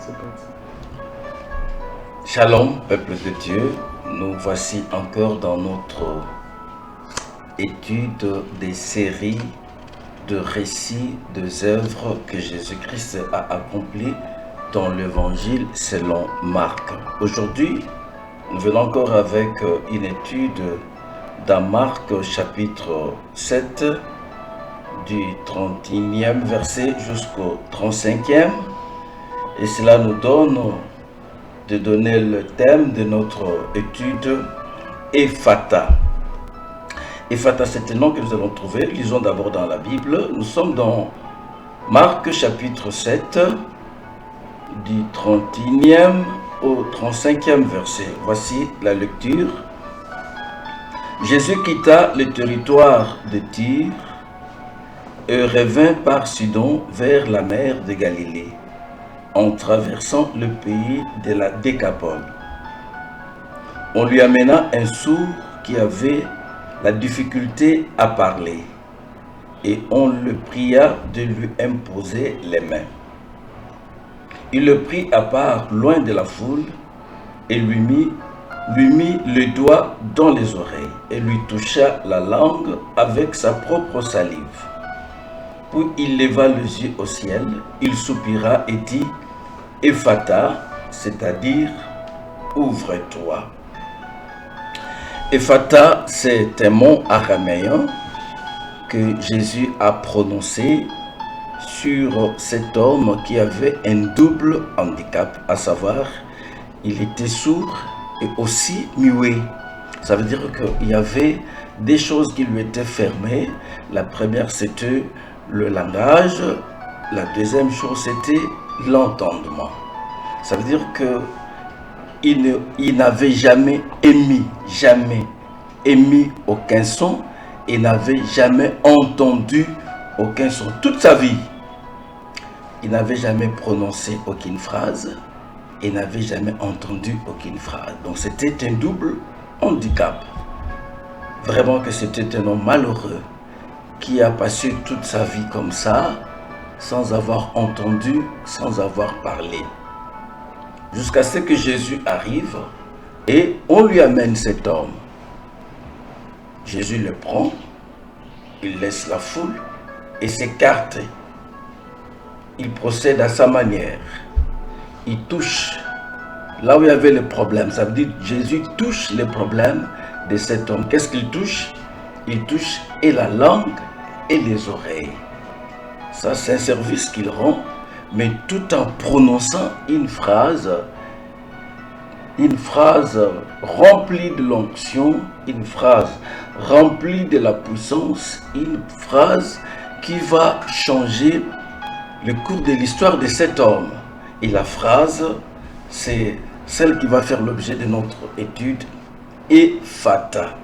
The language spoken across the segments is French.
C'est parti. Shalom, peuple de Dieu. Nous voici encore dans notre étude des séries de récits, des œuvres que Jésus-Christ a accomplies dans l'évangile selon Marc. Aujourd'hui, nous venons encore avec une étude dans Marc chapitre 7 du 31e verset jusqu'au 35e. Et cela nous donne de donner le thème de notre étude, Ephata. Ephata, c'est un nom que nous allons trouver. Lisons d'abord dans la Bible. Nous sommes dans Marc chapitre 7, du 31e au 35e verset. Voici la lecture. Jésus quitta le territoire de Tyr et revint par Sidon vers la mer de Galilée, en traversant le pays de la Décapole. On lui amena un sourd qui avait la difficulté à parler, et on le pria de lui imposer les mains. Il le prit à part loin de la foule et lui mit le doigt dans les oreilles et lui toucha la langue avec sa propre salive. Puis il leva les yeux au ciel, il soupira et dit « Ephata », c'est-à-dire « ouvre-toi ». Ephata, c'est un mot araméen que Jésus a prononcé sur cet homme qui avait un double handicap, à savoir, il était sourd et aussi muet. Ça veut dire qu'il y avait des choses qui lui étaient fermées. La première, c'était le langage. La deuxième chose, c'était l'entendement. Ça veut dire qu'il n'avait jamais émis aucun son et n'avait jamais entendu aucun son. Toute sa vie, il n'avait jamais prononcé aucune phrase et n'avait jamais entendu aucune phrase. Donc c'était un double handicap. Vraiment que c'était un homme malheureux qui a passé toute sa vie comme ça, sans avoir entendu, sans avoir parlé. Jusqu'à ce que Jésus arrive et on lui amène cet homme. Jésus le prend, il laisse la foule et s'écarte. Il procède à sa manière. Il touche là où il y avait le problème. Ça veut dire que Jésus touche le problème de cet homme. Qu'est-ce qu'il touche? Il touche et la langue et les oreilles. Ça, c'est un service qu'il rend, mais tout en prononçant une phrase remplie de l'onction, une phrase remplie de la puissance, une phrase qui va changer le cours de l'histoire de cet homme. Et la phrase, c'est celle qui va faire l'objet de notre étude, Ephata.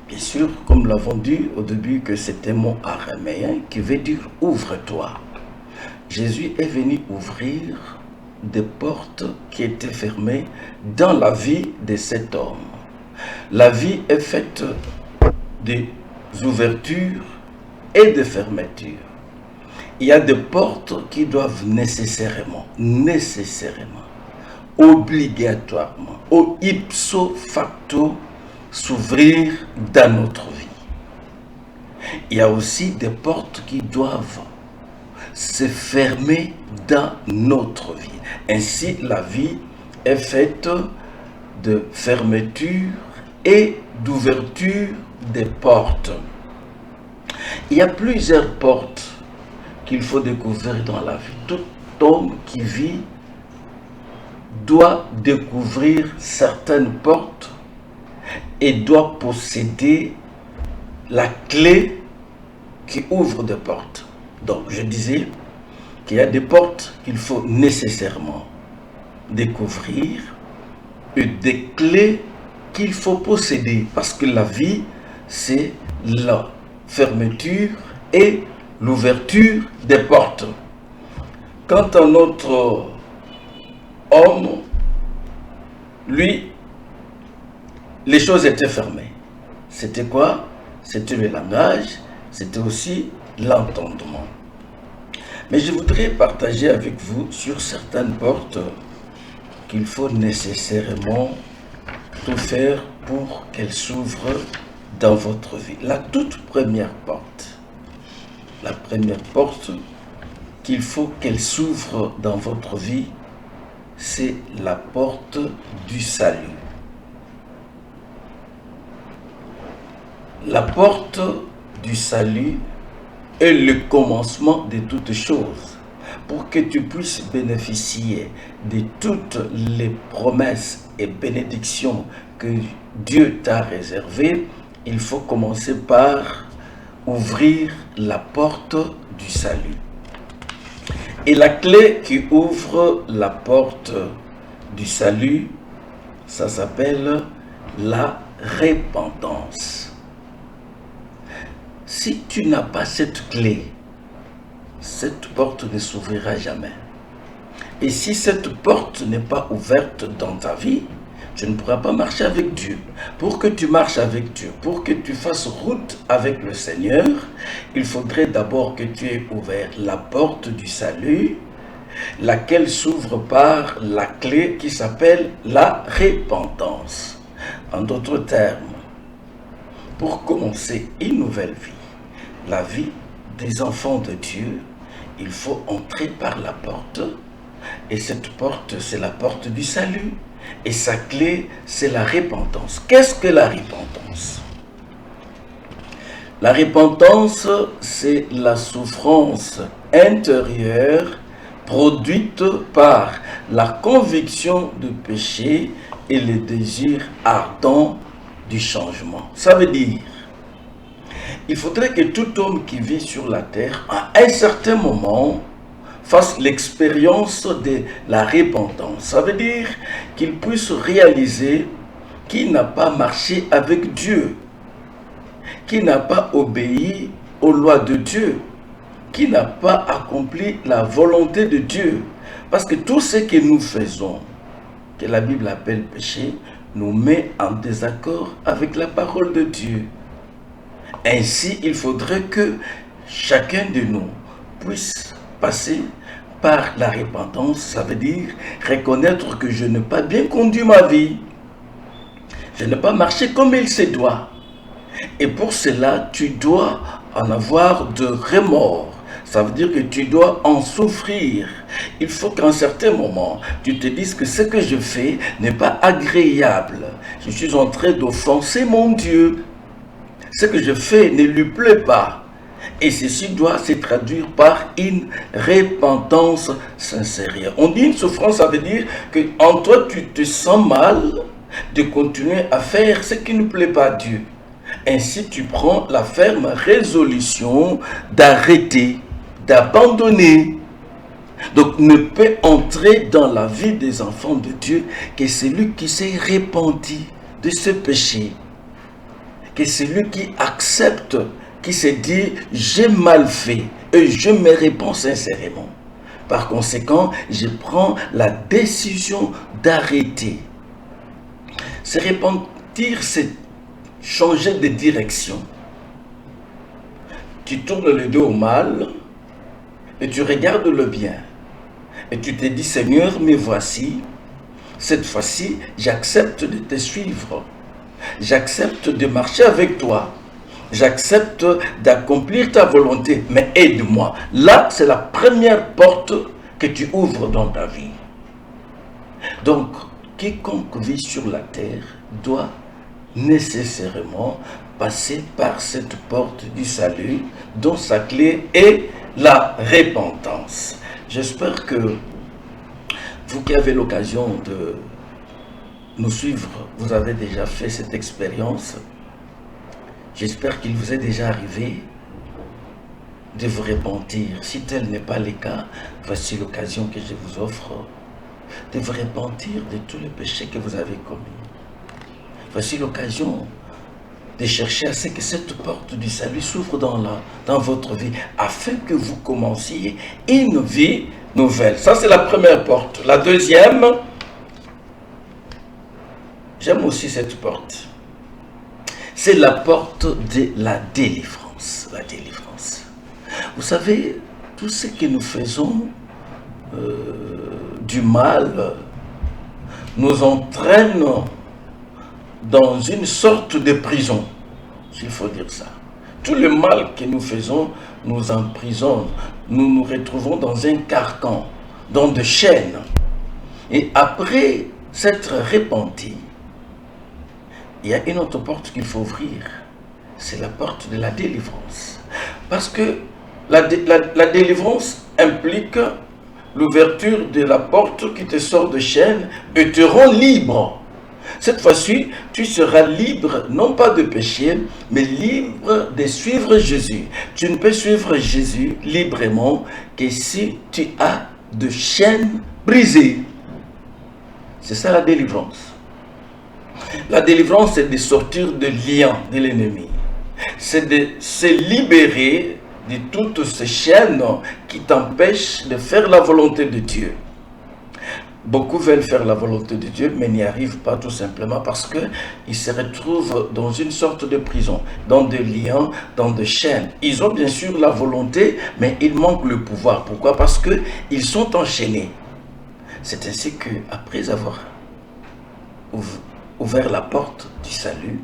Bien sûr, comme nous l'avons dit au début, que c'est un mot araméen qui veut dire « ouvre-toi ». Jésus est venu ouvrir des portes qui étaient fermées dans la vie de cet homme. La vie est faite des ouvertures et de fermetures. Il y a des portes qui doivent nécessairement, obligatoirement, au ipso facto, s'ouvrir dans notre vie. Il y a aussi des portes qui doivent se fermer dans notre vie. Ainsi, la vie est faite de fermeture et d'ouverture des portes. Il y a plusieurs portes qu'il faut découvrir dans la vie. Tout homme qui vit doit découvrir certaines portes et doit posséder la clé qui ouvre des portes. Donc, je disais qu'il y a des portes qu'il faut nécessairement découvrir et des clés qu'il faut posséder, parce que la vie, c'est la fermeture et l'ouverture des portes. Quant à notre homme, lui, les choses étaient fermées. C'était quoi? C'était le langage, c'était aussi l'entendement. Mais je voudrais partager avec vous sur certaines portes qu'il faut nécessairement tout faire pour qu'elles s'ouvrent dans votre vie. La toute première porte qu'il faut qu'elle s'ouvre dans votre vie, c'est la porte du salut. La porte du salut est le commencement de toutes choses. Pour que tu puisses bénéficier de toutes les promesses et bénédictions que Dieu t'a réservées, il faut commencer par ouvrir la porte du salut. Et la clé qui ouvre la porte du salut, ça s'appelle la repentance. Si tu n'as pas cette clé, cette porte ne s'ouvrira jamais. Et si cette porte n'est pas ouverte dans ta vie, tu ne pourras pas marcher avec Dieu. Pour que tu marches avec Dieu, pour que tu fasses route avec le Seigneur, il faudrait d'abord que tu aies ouvert la porte du salut, laquelle s'ouvre par la clé qui s'appelle la repentance. En d'autres termes, pour commencer une nouvelle vie, la vie des enfants de Dieu, il faut entrer par la porte. Et cette porte, c'est la porte du salut. Et sa clé, c'est la repentance. Qu'est-ce que la repentance? La repentance, c'est la souffrance intérieure produite par la conviction du péché et le désir ardent du changement. Ça veut dire, il faudrait que tout homme qui vit sur la terre, à un certain moment, fasse l'expérience de la repentance. Ça veut dire qu'il puisse réaliser qu'il n'a pas marché avec Dieu, qu'il n'a pas obéi aux lois de Dieu, qu'il n'a pas accompli la volonté de Dieu. Parce que tout ce que nous faisons, que la Bible appelle péché, nous met en désaccord avec la parole de Dieu. Ainsi, il faudrait que chacun de nous puisse passer par la repentance. Ça veut dire reconnaître que je n'ai pas bien conduit ma vie. Je n'ai pas marché comme il se doit. Et pour cela, tu dois en avoir de remords. Ça veut dire que tu dois en souffrir. Il faut qu'à un certain moment, tu te dises que ce que je fais n'est pas agréable. Je suis en train d'offenser mon Dieu. Ce que je fais ne lui plaît pas. Et ceci doit se traduire par une repentance sincère. On dit une souffrance, ça veut dire qu'en toi, tu te sens mal de continuer à faire ce qui ne plaît pas à Dieu. Ainsi, tu prends la ferme résolution d'arrêter, d'abandonner. Donc, ne peut entrer dans la vie des enfants de Dieu que celui qui s'est repenti de ce péché, que celui qui accepte, qui se dit « j'ai mal fait » et je me réponds sincèrement. Par conséquent, je prends la décision d'arrêter. Se repentir, c'est changer de direction. Tu tournes le dos au mal et tu regardes le bien. Et tu te dis « Seigneur, me voici. Cette fois-ci, j'accepte de te suivre. J'accepte de marcher avec toi. J'accepte d'accomplir ta volonté, mais aide-moi. » Là, c'est la première porte que tu ouvres dans ta vie. Donc, quiconque vit sur la terre doit nécessairement passer par cette porte du salut, dont sa clé est la repentance. J'espère que vous qui avez l'occasion de nous suivre, vous avez déjà fait cette expérience. J'espère qu'il vous est déjà arrivé de vous repentir. Si tel n'est pas le cas, voici l'occasion que je vous offre de vous repentir de tous les péchés que vous avez commis. Voici l'occasion de chercher à ce que cette porte du salut s'ouvre dans votre vie, afin que vous commenciez une vie nouvelle. Ça, c'est la première porte. La deuxième, j'aime aussi cette porte. C'est la porte de la délivrance. La délivrance. Vous savez, tout ce que nous faisons du mal nous entraîne dans une sorte de prison, s'il faut dire ça. Tout le mal que nous faisons nous emprisonne. Nous nous retrouvons dans un carcan, dans des chaînes. Et après s'être repenti, il y a une autre porte qu'il faut ouvrir. C'est la porte de la délivrance. Parce que la délivrance implique l'ouverture de la porte qui te sort de chaîne et te rend libre. Cette fois-ci, tu seras libre, non pas de pécher, mais libre de suivre Jésus. Tu ne peux suivre Jésus librement que si tu as de chaînes brisées. C'est ça la délivrance. La délivrance, c'est de sortir de liens de l'ennemi. C'est de se libérer de toutes ces chaînes qui t'empêchent de faire la volonté de Dieu. Beaucoup veulent faire la volonté de Dieu, mais n'y arrivent pas tout simplement parce qu'ils se retrouvent dans une sorte de prison, dans des liens, dans des chaînes. Ils ont bien sûr la volonté, mais il manque le pouvoir. Pourquoi? Parce qu'ils sont enchaînés. C'est ainsi qu'après avoir ouvert la porte du salut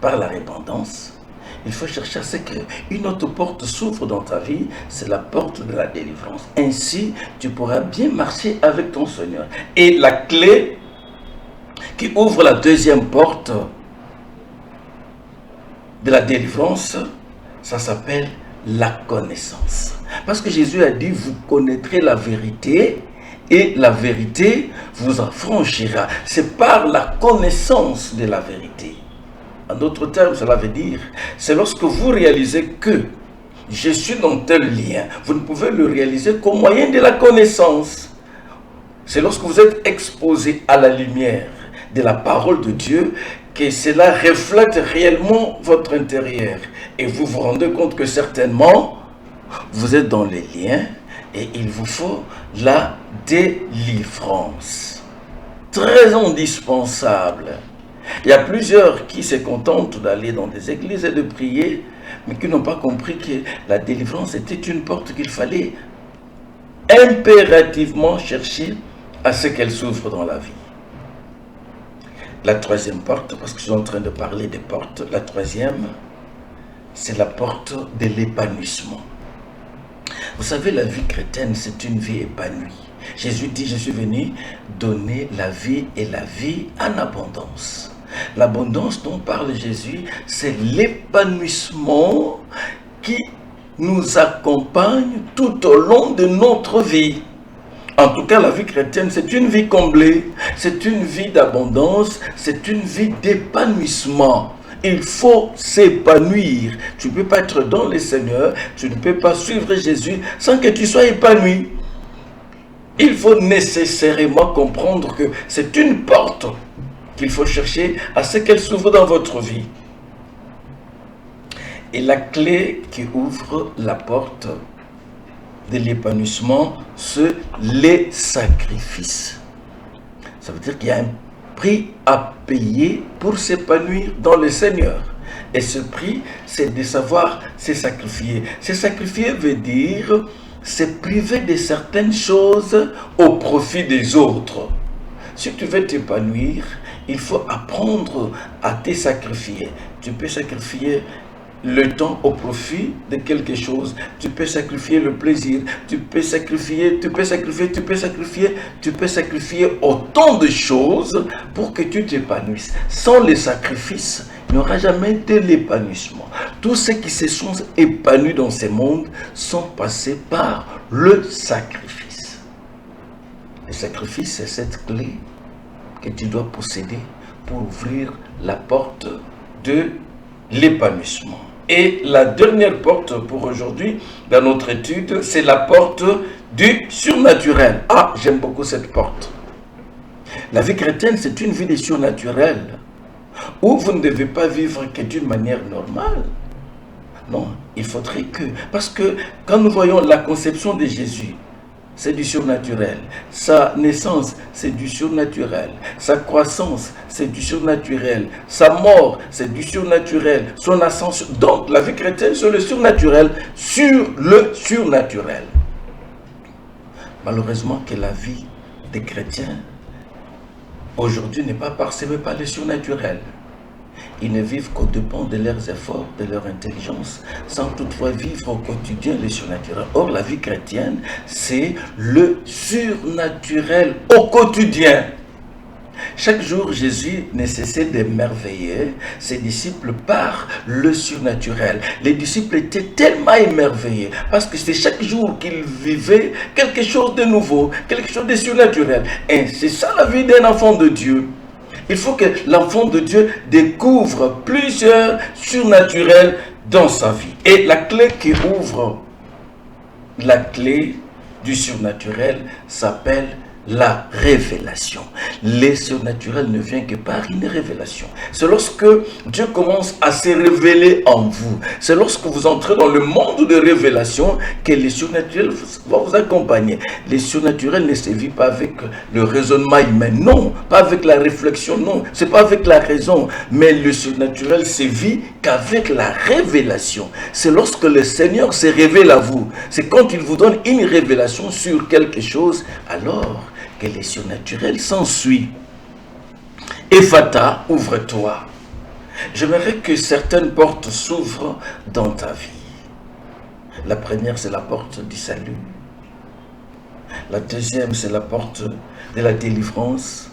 par la repentance, il faut chercher à ce qu'une autre porte s'ouvre dans ta vie, c'est la porte de la délivrance. Ainsi, tu pourras bien marcher avec ton Seigneur. Et la clé qui ouvre la deuxième porte de la délivrance, ça s'appelle la connaissance. Parce que Jésus a dit, vous connaîtrez la vérité et la vérité vous affranchira. C'est par la connaissance de la vérité. En d'autres termes, cela veut dire, c'est lorsque vous réalisez que je suis dans tel lien, vous ne pouvez le réaliser qu'au moyen de la connaissance. C'est lorsque vous êtes exposé à la lumière de la parole de Dieu que cela reflète réellement votre intérieur. Et vous vous rendez compte que certainement, vous êtes dans les liens et il vous faut la délivrance. Très indispensable. Il y a plusieurs qui se contentent d'aller dans des églises et de prier, mais qui n'ont pas compris que la délivrance était une porte qu'il fallait impérativement chercher à ce qu'elle s'ouvre dans la vie. La troisième porte, parce que je suis en train de parler des portes, la troisième, c'est la porte de l'épanouissement. Vous savez, la vie chrétienne, c'est une vie épanouie. Jésus dit, je suis venu donner la vie et la vie en abondance. L'abondance dont parle Jésus, c'est l'épanouissement qui nous accompagne tout au long de notre vie. En tout cas, la vie chrétienne, c'est une vie comblée, c'est une vie d'abondance, c'est une vie d'épanouissement. Il faut s'épanouir. Tu ne peux pas être dans le Seigneur, tu ne peux pas suivre Jésus sans que tu sois épanoui. Il faut nécessairement comprendre que c'est une porte qu'il faut chercher à ce qu'elle s'ouvre dans votre vie. Et la clé qui ouvre la porte de l'épanouissement, c'est les sacrifices. Ça veut dire qu'il y a un prix à payer pour s'épanouir dans le Seigneur. Et ce prix, c'est de savoir se sacrifier. Se sacrifier veut dire se priver de certaines choses au profit des autres. Si tu veux t'épanouir, il faut apprendre à te sacrifier. Tu peux sacrifier le temps au profit de quelque chose. Tu peux sacrifier le plaisir. Tu peux sacrifier autant de choses pour que tu t'épanouisses. Sans les sacrifices, il n'y aura jamais de l'épanouissement. Tous ceux qui se sont épanouis dans ce monde sont passés par le sacrifice. Le sacrifice, c'est cette clé que tu dois posséder pour ouvrir la porte de l'épanouissement. Et la dernière porte pour aujourd'hui dans notre étude, c'est la porte du surnaturel. Ah, j'aime beaucoup cette porte. La vie chrétienne, c'est une vie de surnaturel, où vous ne devez pas vivre que d'une manière normale. Non, il faudrait que... Parce que quand nous voyons la conception de Jésus, c'est du surnaturel. Sa naissance, c'est du surnaturel. Sa croissance, c'est du surnaturel. Sa mort, c'est du surnaturel. Son ascension. Donc, la vie chrétienne sur le surnaturel, sur le surnaturel. Malheureusement que la vie des chrétiens, aujourd'hui, n'est pas parsemée par le surnaturel. Ils ne vivent qu'au dépens de leurs efforts, de leur intelligence, sans toutefois vivre au quotidien le surnaturel. Or, la vie chrétienne, c'est le surnaturel au quotidien. Chaque jour, Jésus ne cessait d'émerveiller ses disciples par le surnaturel. Les disciples étaient tellement émerveillés parce que c'est chaque jour qu'ils vivaient quelque chose de nouveau, quelque chose de surnaturel. Et c'est ça la vie d'un enfant de Dieu. Il faut que l'enfant de Dieu découvre plusieurs surnaturels dans sa vie. Et la clé qui ouvre la clé du surnaturel s'appelle la révélation. Le surnaturel ne vient que par une révélation. C'est lorsque Dieu commence à se révéler en vous. C'est lorsque vous entrez dans le monde de révélation que le surnaturel va vous accompagner. Le surnaturel ne se vit pas avec le raisonnement humain, non. Pas avec la réflexion, non. C'est pas avec la raison. Mais le surnaturel se vit qu'avec la révélation. C'est lorsque le Seigneur se révèle à vous. C'est quand il vous donne une révélation sur quelque chose, alors que le surnaturel s'ensuit. Ephata, ouvre-toi. J'aimerais que certaines portes s'ouvrent dans ta vie. La première, c'est la porte du salut. La deuxième, c'est la porte de la délivrance.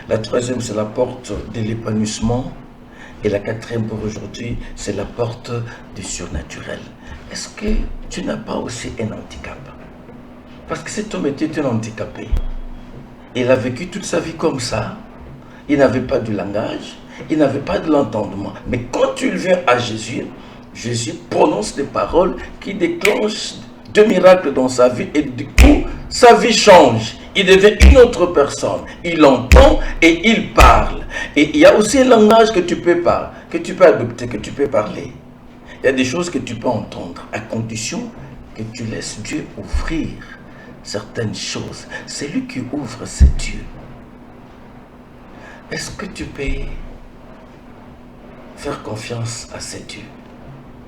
La troisième, c'est la porte de l'épanouissement. Et la quatrième pour aujourd'hui, c'est la porte du surnaturel. Est-ce que tu n'as pas aussi un handicap? Parce que cet homme était un handicapé. Il a vécu toute sa vie comme ça. Il n'avait pas de langage. Il n'avait pas de l'entendement. Mais quand il vient à Jésus, Jésus prononce des paroles qui déclenchent de miracles dans sa vie. Et du coup, sa vie change. Il devient une autre personne. Il entend et il parle. Et il y a aussi un langage que tu peux parler, que tu peux adopter, que tu peux parler. Il y a des choses que tu peux entendre, à condition que tu laisses Dieu ouvrir certaines choses. C'est lui qui ouvre, c'est Dieu. Est-ce que tu peux faire confiance à ce Dieu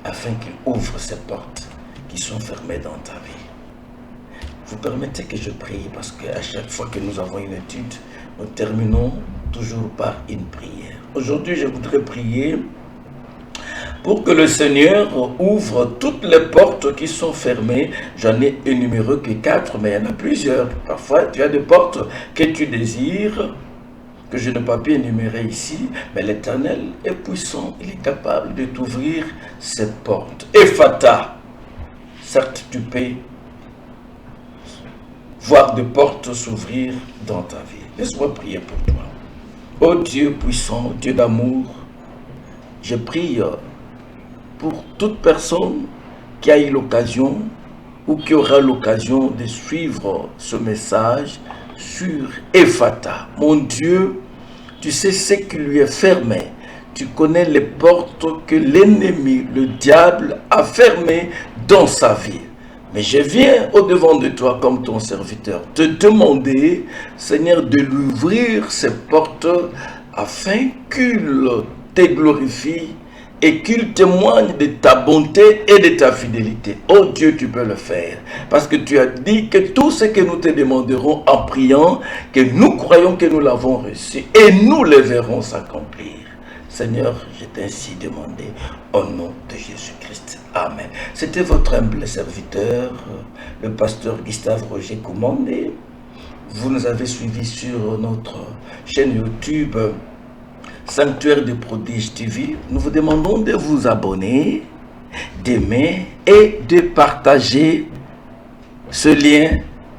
afin qu'il ouvre ces portes qui sont fermées dans ta vie? Vous permettez que je prie parce qu'à chaque fois que nous avons une étude, nous terminons toujours par une prière. Aujourd'hui, je voudrais prier pour que le Seigneur ouvre toutes les portes qui sont fermées. J'en ai énuméré que 4, mais il y en a plusieurs. Parfois, tu as des portes que tu désires, que je n'ai pas pu énumérer ici, mais l'Éternel est puissant, il est capable de t'ouvrir ces portes. Ephata, certes, tu peux voir des portes s'ouvrir dans ta vie. Laisse-moi prier pour toi. Ô Dieu puissant, Dieu d'amour, je prie pour toute personne qui a eu l'occasion ou qui aura l'occasion de suivre ce message sur Ephata. Mon Dieu, tu sais ce qui lui est fermé. Tu connais les portes que l'ennemi, le diable, a fermées dans sa vie. Mais je viens au-devant de toi comme ton serviteur, te demander, Seigneur, de lui ouvrir ces portes afin qu'il te glorifie et qu'il témoigne de ta bonté et de ta fidélité. Oh Dieu, tu peux le faire. Parce que tu as dit que tout ce que nous te demanderons en priant, que nous croyons que nous l'avons reçu et nous le verrons s'accomplir. Seigneur, je t'ai ainsi demandé au nom de Jésus-Christ. Amen. C'était votre humble serviteur, le pasteur Gustave Roger Commandé. Vous nous avez suivis sur notre chaîne YouTube Sanctuaire des Prodiges TV. Nous vous demandons de vous abonner, d'aimer et de partager ce lien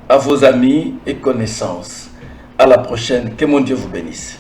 à vos amis et connaissances. À la prochaine. Que mon Dieu vous bénisse.